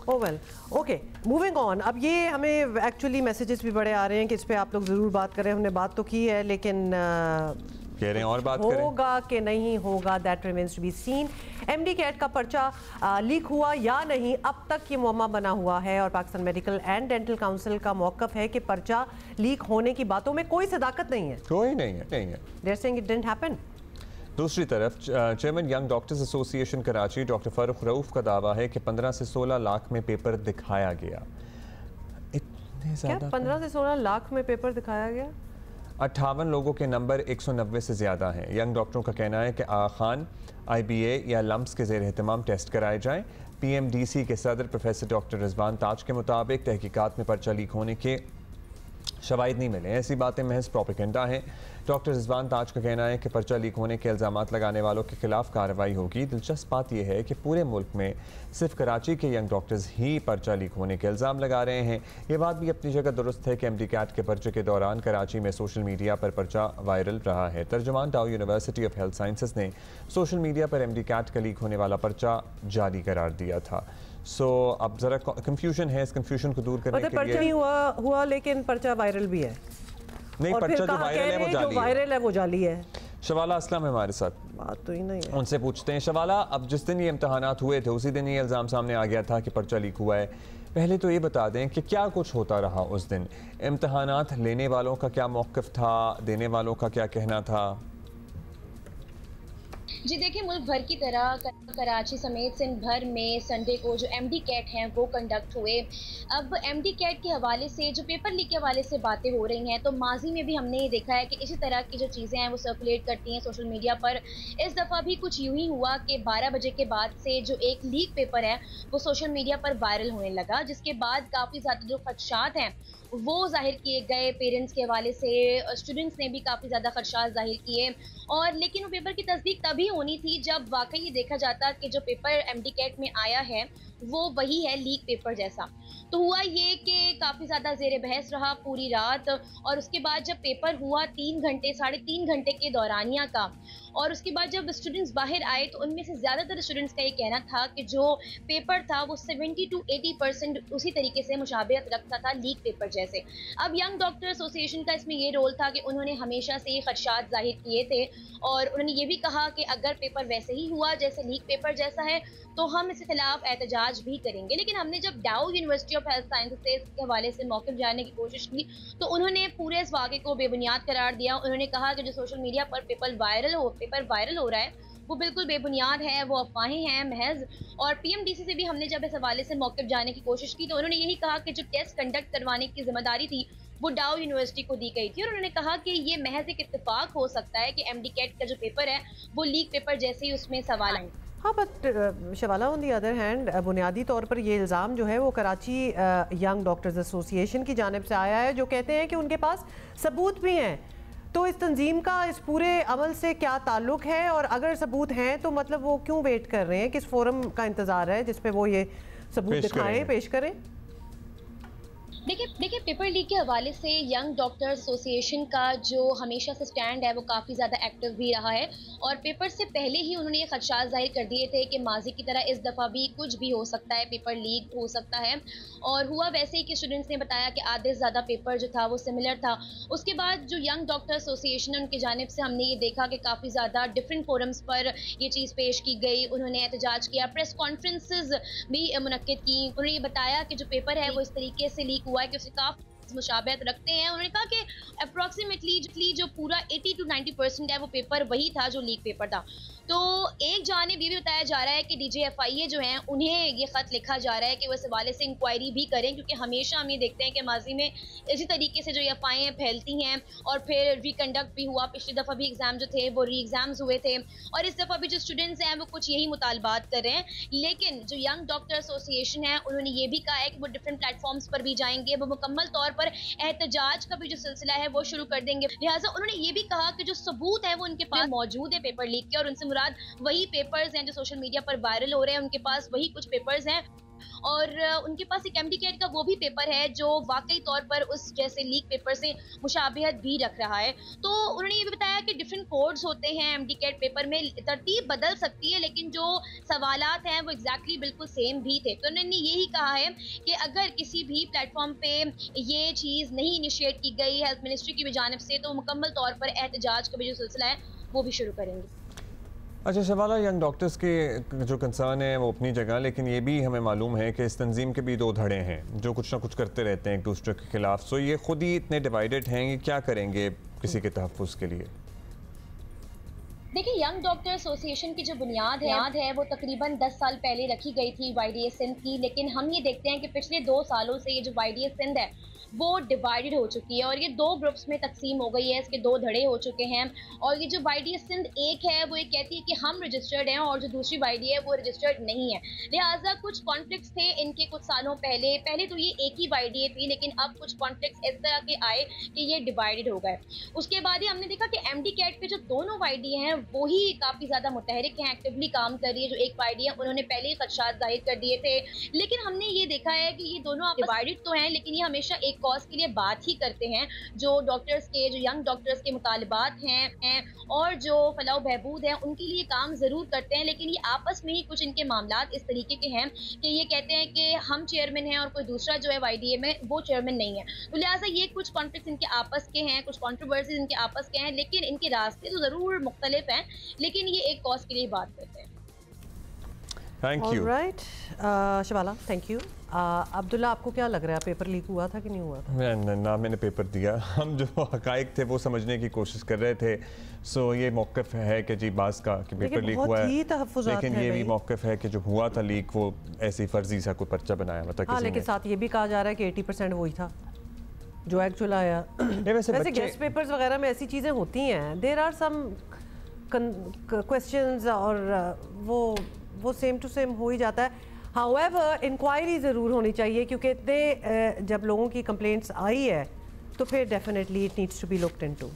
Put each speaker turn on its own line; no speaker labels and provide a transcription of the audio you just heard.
Oh well, okay, moving on. अब ये हमें एक्चुअली मैसेजेस भी बड़े आ रहे हैं कि इस पे आप लोग ज़रूर बात करें। हमने बात तो की है, लेकिन
कह रहे हैं और बात करें।
होगा कि नहीं होगा, that remains to be seen. MD CAT का पर्चा लीक हुआ या नहीं, अब तक ये मुअम्मा बना हुआ है और Pakistan medical and dental council का मौक़िफ़ है कि पर्चा लीक होने की बातों में कोई सदाकत नहीं है।
कोई नहीं है, नहीं है।
They are saying it didn't happen.
दूसरी तरफ chairman young doctors association Karachi doctor Farooq Rauf का दावा है कि 15 से 16 लाख में पेपर दिखाया गया। इतने ज़्यादा?
15 से 16 लाख में पेपर दिखाया गया?
58 लोगों के नंबर 190 से ज़्यादा हैं। यंग डॉक्टरों का कहना है कि आगा खान, IBA या लम्स के ज़ेर एहतमाम टेस्ट कराए जाएँ। PMDC के सदर प्रोफेसर डॉक्टर रिजवान ताज के मुताबिक तहकीकात में पर्चा लीक होने के शवाहिद नहीं मिले, ऐसी बातें महज प्रोपेगेंडा हैं। डॉक्टर रिजवान ताज का कहना है कि पर्चा लीक होने के इल्ज़ामात लगाने वालों के खिलाफ कार्रवाई होगी। दिलचस्प बात यह है कि पूरे मुल्क में सिर्फ कराची के यंग डॉक्टर्स ही पर्चा लीक होने के इल्ज़ाम लगा रहे हैं। ये बात भी अपनी जगह दुरुस्त है कि MD कैट के पर्चे के दौरान कराची में सोशल मीडिया पर पर्चा वायरल रहा है। तर्जुमान डाउ यूनिवर्सिटी ऑफ हेल्थ साइंसेज ने सोशल मीडिया पर MD कैट का लीक होने वाला पर्चा जारी करार दिया था। अब जरा कंफ्यूजन है, इस कंफ्यूजन को दूर करने के लिए
पर्चा नहीं हुआ लेकिन पर्चा वायरल भी है।
नहीं, पर्चा जो
वायरल है वो जाली है।
शवाला असलम है हमारे साथ,
बात तो ही नहीं है।
उनसे पूछते हैं। शवाला, अब जिस दिन ये इम्तहानात हुए थे उसी दिन ये इल्ज़ाम सामने आ गया था कि पर्चा लीक हुआ है। पहले तो ये बता दें कि क्या कुछ होता रहा उस दिन, इम्तहानात लेने वालों का क्या मौक़िफ़ था, देने वालों का क्या कहना था?
जी देखिए, मुल्क भर की तरह कराची समेत सिंध भर में संडे को जो MD कैट हैं वो कंडक्ट हुए। अब MD कैट के हवाले से जो पेपर लीक के हवाले से बातें हो रही हैं, तो माजी में भी हमने ये देखा है कि इसी तरह की जो चीज़ें हैं वो सर्कुलेट करती हैं सोशल मीडिया पर। इस दफ़ा भी कुछ यूँ ही हुआ कि 12 बजे के बाद से जो एक लीक पेपर है वो सोशल मीडिया पर वायरल होने लगा, जिसके बाद काफ़ी ज़्यादा जो खदशात हैं वो जाहिर किए गए पेरेंट्स के हवाले से। स्टूडेंट्स ने भी काफ़ी ज़्यादा खदशात जाहिर किए, और लेकिन वो पेपर की तस्दीक तभी होनी थी जब वाकई ये देखा जाता कि जो पेपर MD कैट में आया है वो वही है लीक पेपर जैसा। तो हुआ ये कि काफ़ी ज़्यादा ज़ेर बहस रहा पूरी रात, और उसके बाद जब पेपर हुआ 3 घंटे 3.5 घंटे के दौरानिया का, और उसके बाद जब स्टूडेंट्स बाहर आए तो उनमें से ज़्यादातर स्टूडेंट्स का ये कहना था कि जो पेपर था वो 70 to 80% उसी तरीके से मुशाबहत रखता था लीक पेपर जैसे। अब यंग डॉक्टर एसोसिएशन का इसमें ये रोल था कि उन्होंने हमेशा से ये खदशात जाहिर किए थे, और उन्होंने ये भी कहा कि अगर पेपर वैसे ही हुआ जैसे लीक पेपर जैसा है तो हम इसके खिलाफ एहतजाज भी करेंगे। लेकिन हमने जब डाउ यूनिवर्सिटी ऑफ हेल्थ साइंसेज के हवाले से मौक़िफ़ जानने की कोशिश की तो उन्होंने पूरे इस वाक़े को बेबुनियाद करार दिया। उन्होंने कहा कि जो सोशल मीडिया पर पेपर वायरल हो रहा है वो बिल्कुल बेबुनियाद है, वो अफवाहें हैं महज। और PMDC से भी हमने जब इस हवाले से मौक़िफ़ जानने की कोशिश की तो उन्होंने यही कहा कि जो टेस्ट कंडक्ट करवाने की जिम्मेदारी थी वो डाउ यूनिवर्सिटी को दी गई थी, और उन्होंने कहा कि ये महज एक इत्तेफाक हो सकता है कि MD कैट का जो पेपर है वो लीक पेपर जैसे ही उसमें सवाल आए।
हाँ, बट शवाला ऑन दी अदर हैंड बुनियादी तौर पर ये इल्ज़ाम जो है वो कराची यंग डॉक्टर्स एसोसिएशन की जानिब से आया है, जो कहते हैं कि उनके पास सबूत भी हैं। तो इस तंजीम का इस पूरे अमल से क्या ताल्लुक है, और अगर सबूत हैं तो मतलब वो क्यों वेट कर रहे हैं, किस फोरम का इंतज़ार है जिस पे वो ये सबूत दिखाएं, पेश करें?
देखिए पेपर लीक के हवाले से यंग डॉक्टर्स एसोसिएशन का जो हमेशा से स्टैंड है वो काफ़ी ज़्यादा एक्टिव भी रहा है, और पेपर से पहले ही उन्होंने ये खदशात जाहिर कर दिए थे कि माजी की तरह इस दफ़ा भी कुछ भी हो सकता है, पेपर लीक हो सकता है। और हुआ वैसे ही कि स्टूडेंट्स ने बताया कि आधे से ज़्यादा पेपर जो था वो सिमिलर था। उसके बाद जो यंग डॉक्टर एसोसिएशन है उनकी जानिब से हमने ये देखा कि काफ़ी ज़्यादा डिफरेंट फोरम्स पर ये चीज़ पेश की गई। उन्होंने एहतजाज किया, प्रेस कॉन्फ्रेंसेज भी मुनक्किद की। उन्होंने ये बताया कि जो पेपर है वो इस तरीके से लीक हुआ है कि उसे काफ़ी मुशाबहत रखते हैं। उन्होंने कहा कि अप्रॉक्सीमेटली जो पूरा 80 to 90% है वो पेपर वही था जो लीक पेपर था। तो एक जानिब ये भी बताया जा रहा है कि DJFIA जो हैं उन्हें ये ख़त लिखा जा रहा है कि वो इस हवाले से इंक्वायरी भी करें, क्योंकि हमेशा हम ये देखते हैं कि माजी में इसी तरीके से जो ये अफवाहें फैलती हैं, और फिर रिकंडक्ट भी हुआ। पिछली दफ़ा भी एग्ज़ाम जो थे वो री एग्ज़ाम्स हुए थे, और इस दफ़ा भी जो स्टूडेंट्स हैं वो कुछ यही मुतालबात कर रहे हैं। लेकिन जो यंग डॉक्टर एसोसिएशन है उन्होंने ये भी कहा है कि वो डिफरेंट प्लेटफॉर्म्स पर भी जाएंगे, वो मुकम्मल तौर पर एहतजाज का भी जो सिलसिला है वो शुरू कर देंगे। लिहाजा उन्होंने ये भी कहा कि जो सबूत है वो उनके पास मौजूद है पेपर लीक के, और उनसे मुराद वही पेपर्स हैं जो सोशल मीडिया पर वायरल हो रहे हैं, उनके पास वही कुछ पेपर्स हैं। और उनके पास एक एमडी कैट का वो भी पेपर है जो वाकई तौर पर उस जैसे लीक पेपर से मुशाबिहत भी रख रहा है। तो उन्होंने ये भी बताया कि डिफरेंट कोड्स होते हैं एमडी कैट पेपर में, तरतीब बदल सकती है लेकिन जो सवालात हैं वो एग्जैक्टली बिल्कुल सेम भी थे। तो उन्होंने यही कहा है कि अगर किसी भी प्लेटफॉर्म पे ये चीज़ नहीं इनिशिएट की गई हेल्थ मिनिस्ट्री की भी जानिब से तो मुकम्मल तौर पर एहतजाज का भी जो सिलसिला है वो भी शुरू करेंगे।
अच्छा शबाला, यंग डॉक्टर्स के जो कंसर्न है वो अपनी जगह, लेकिन ये भी हमें मालूम है कि इस तंजीम के भी दो धड़े हैं जो कुछ ना कुछ करते रहते हैं एक दूसरे के खिलाफ। सो ये खुद ही इतने डिवाइडेड हैं, ये क्या करेंगे किसी के तहफ़्फ़ुज़ के लिए?
देखिए, यंग डॉक्टर एसोसिएशन की जो बुनियाद है वो तकरीबन 10 साल पहले रखी गई थी YDA सिंध की, लेकिन हम ये देखते हैं कि पिछले 2 सालों से ये जो YDA सिंध है वो डिवाइडेड हो चुकी है और ये 2 ग्रुप्स में तकसीम हो गई है, इसके 2 धड़े हो चुके हैं। और ये जो YDA सिंध एक है वो ये कहती है कि हम रजिस्टर्ड हैं और जो दूसरी YDA है वो रजिस्टर्ड नहीं है। लिहाजा कुछ कॉन्फ्लिक्ट्स थे इनके कुछ सालों पहले तो ये एक ही YDA थी, लेकिन अब कुछ कॉन्फ्लिक्ट्स इस तरह के आए कि ये डिवाइडेड हो गए। उसके बाद ही हमने देखा कि MD कैट पे जो दोनों YDA हैं वो ही काफ़ी ज़्यादा मुतहरिक हैं, एक्टिवली काम कर रही है। जो एक YDA उन्होंने पहले ही खदशात जाहिर कर दिए थे, लेकिन हमने ये देखा है कि ये दोनों डिवाइडेड तो हैं लेकिन ये हमेशा एक कॉज के लिए बात ही करते हैं। जो डॉक्टर्स के, जो यंग डॉक्टर्स के मुतालबात हैं और जो फलाह बहबूद हैं उनके लिए काम ज़रूर करते हैं, लेकिन ये आपस में ही कुछ इनके मामलात इस तरीके के हैं कि ये कहते हैं कि हम चेयरमैन हैं और कोई दूसरा जो है YDA में वो चेयरमैन नहीं है। तो लिहाजा ये कुछ कॉन्फ्लिक्ट्स इनके आपस के हैं, कुछ कॉन्ट्रोवर्सीज इनके आपस के हैं, लेकिन इनके रास्ते तो ज़रूर मुख्तलिफ हैं, लेकिन ये एक कॉज के लिए बात करते हैं।
Thank you.
Alright Shabala, thank you. Abdullah, आपको क्या लग रहा है, पेपर लीक हुआ था कि नहीं हुआ था?
ना मैंने पेपर दिया, हम जो हकाइक थे वो समझने की कोशिश कर रहे थे। सो ये मौक़िफ़ है कि जी बास का कि पेपर लीक हुआ है, लेकिन ये भी मौक़िफ़ है कि जो हुआ था लीक वो ऐसी फर्जी सा कोई पर्चा बनाया हुआ था किसी ने।
लेकिन साथ ये भी कहा जा रहा है कि 80% वही था जो एक्चुअल आया। वैसे गेस्ट पेपर्स वगैरह में ऐसी चीज़ें होती हैं, देयर आर सम क्वेश्चंस और वो सेम टू सेम हो ही जाता है। हाउएवर इंक्वायरी ज़रूर होनी चाहिए क्योंकि इतने जब लोगों की कंप्लेंट्स आई है तो फिर definitely it needs to be looked into.